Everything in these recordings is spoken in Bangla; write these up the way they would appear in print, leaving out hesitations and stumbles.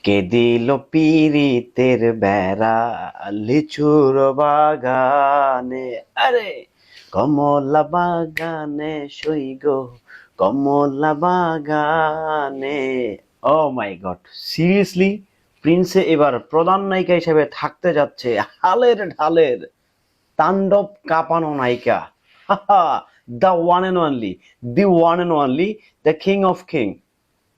কে দিল পিরিতের বেড়া লিচুর বাগানে, আরে কমলা বাগানে সই গো, কমলা বাগানে। ও মাই গড, সিরিয়াসলি প্রিন্সে এবার প্রধান নায়িকা হিসেবে থাকতে যাচ্ছে হালের ঢালের তাণ্ডব কাঁপানো নায়িকা, the one and only, the one and only, the king of king,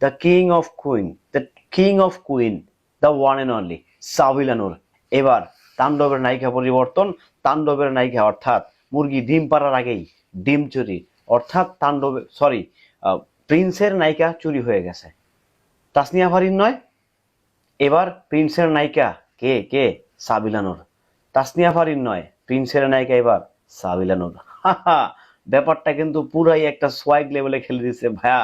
the king of queen, the king of queen, the one and only সাবিলা নূর। এবার তাণ্ডবের নায়িকা পরিবর্তন, তাণ্ডবের নায়িকা অর্থাৎ মুরগি ডিম পাড়ার আগেই ডিম চুরি, অর্থাৎ তাণ্ডবে সরি প্রিন্সের নায়িকা চুরি হয়ে গেছে, তাসনিয়া ফারিন নয়, এবার প্রিন্সের নায়িকা কে কে সাবিলা নূর। তাসনিয়া ফারিন নয়, প্রিন্সের নায়িকা এবার সাবিলা নূর। ব্যাপারটা কিন্তু পুরাই একটা সোয়াগ লেভেলে খেলে দিচ্ছে ভাইয়া।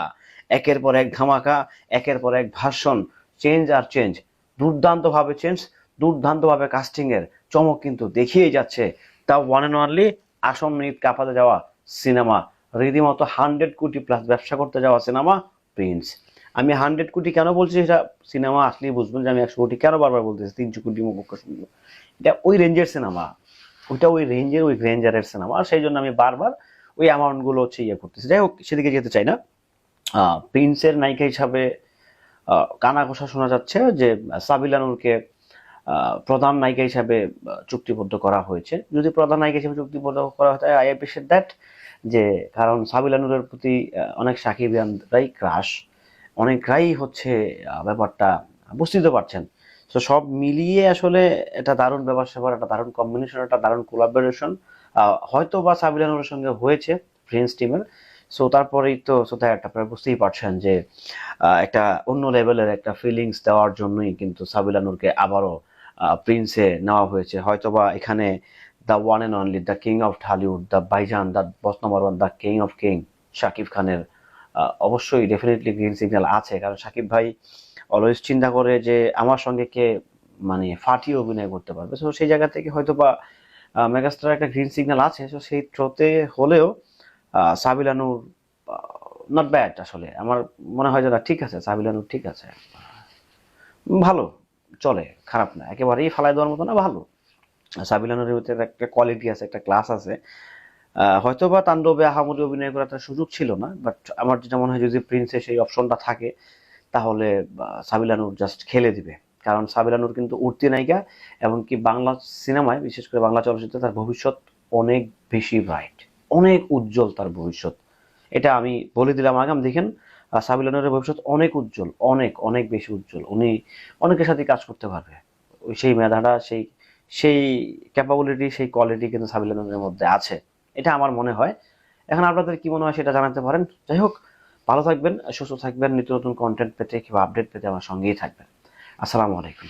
একের পর এক ধামাকা, একের পর এক ভার্সন, চেঞ্জ আর চেঞ্জ, দুর্দান্ত ভাবে চেঞ্জ, দুর্দান্ত ভাবে কাস্টিং এর চমক কিন্তু দেখিয়ে যাচ্ছে। তা ওয়ান অ্যান্ড অনলি আসন্ন ঈদ কাঁপাতে যাওয়া সিনেমা, রীতিমতো 100 কোটি প্লাস ব্যবসা করতে যাওয়া সিনেমা প্রিন্স। আমি 100 কোটি কেন বলছি, সেটা সিনেমা আসলেই বুঝবেন যে আমি 100 কোটি কেন বারবার বলতেছি, 300 কোটি মুখ শুনবো। এটা ওই রেঞ্জের সিনেমা, ওইটা ওই রেঞ্জের, ওই রেঞ্জারের সিনেমা, আর সেই জন্য আমি বারবার ওই অ্যামাউন্ট গুলো হচ্ছে ইয়ে করতেছি। যাই হোক, সেদিকে যেতে চাই না। প্রিন্সের নায়িকা হিসাবে কানা ঘোষা শোনা যাচ্ছে যে সাবিলা নূরকে প্রধান নায়িকা হিসাবে চুক্তিবদ্ধ করা হয়েছে। যদি প্রধান নায়িকা হিসেবে চুক্তিবদ্ধ করা হয়, আই অ্যাপ্রিশিয়েট দ্যাট, যে কারণ সাবিলা নূরের প্রতি অনেক সাকিবিয়ানরাই ক্রাশ, অনেকরাই হচ্ছে ব্যাপারটা বুঝতে পারছেন। তো সব মিলিয়ে আসলে এটা দারুণ ব্যাপার স্যাপার, একটা দারুণ কম্বিনেশন, একটা দারুণ কোলাবোরেশন হয়তো বা সাবিলা নূরের সঙ্গে হয়েছে প্রিন্স টিমের। সো তারপরেই তো একটা আপনারা বুঝতেই পারছেন যে একটা অন্য লেভেলের একটা ফিলিংস দেওয়ার জন্যই কিন্তু সাবিলা নূরকে আবারও প্রিন্সে নেওয়া হয়েছে। হয়তোবা এখানে the one and only, the king of Dhallywood, the Bhaijaan, the boss number one, the king of king Shakib খানের অবশ্যই ডেফিনেটলি গ্রিন সিগন্যাল আছে। কারণ শাকিব ভাই অলওয়েজ চিন্তা করে যে আমার সঙ্গে কে মানে ফাটিয়ে অভিনয় করতে পারবে। সো সেই জায়গা থেকে হয়তো বা মেগাস্টার একটা গ্রিন সিগন্যাল আছে। সো সেই থ্রোতে হলেও সাবিলা নূর নট ব্যাড। আসলে আমার মনে হয় যে না, ঠিক আছে, সাবিলা নূর ঠিক আছে, ভালো, চলে, খারাপ না, একেবারেই ফালাই দেওয়ার মতো না, ভালো। সাবিলা নূরের ভিতরে একটা কোয়ালিটি আছে, একটা ক্লাস আছে। হয়তো বা তাণ্ডবে আহামরি অভিনয় করার একটা সুযোগ ছিল না, বাট আমার যেটা মনে হয় যদি প্রিন্সে সেই অপশনটা থাকে তাহলে সাবিলা নূর জাস্ট খেলে দিবে। কারণ সাবিলা নূর কিন্তু উঠতি নায়িকা, এবং কি বাংলা সিনেমায়, বিশেষ করে বাংলা চলচ্চিত্রে তার ভবিষ্যৎ অনেক বেশি ব্রাইট, অনেক উজ্জ্বল তার ভবিষ্যৎ। এটা আমি বলে দিলাম আগাম, দেখেন সাবিলা নূরের ভবিষ্যৎ অনেক উজ্জ্বল, অনেক অনেক বেশি উজ্জ্বল। উনি অনেকের সাথে কাজ করতে পারবে, ওই সেই মেধাটা, সেই সেই ক্যাপাবিলিটি, সেই কোয়ালিটি কিন্তু সাবিলা নূরের মধ্যে আছে, এটা আমার মনে হয়। এখন আপনাদের কি মনে হয় সেটা জানাতে পারেন। যাই হোক, ভালো থাকবেন, সুস্থ থাকবেন, নিত্য নতুন কন্টেন্ট পেতে কিংবা আপডেট পেতে আমার সঙ্গেই থাকবেন। আসসালামু আলাইকুম।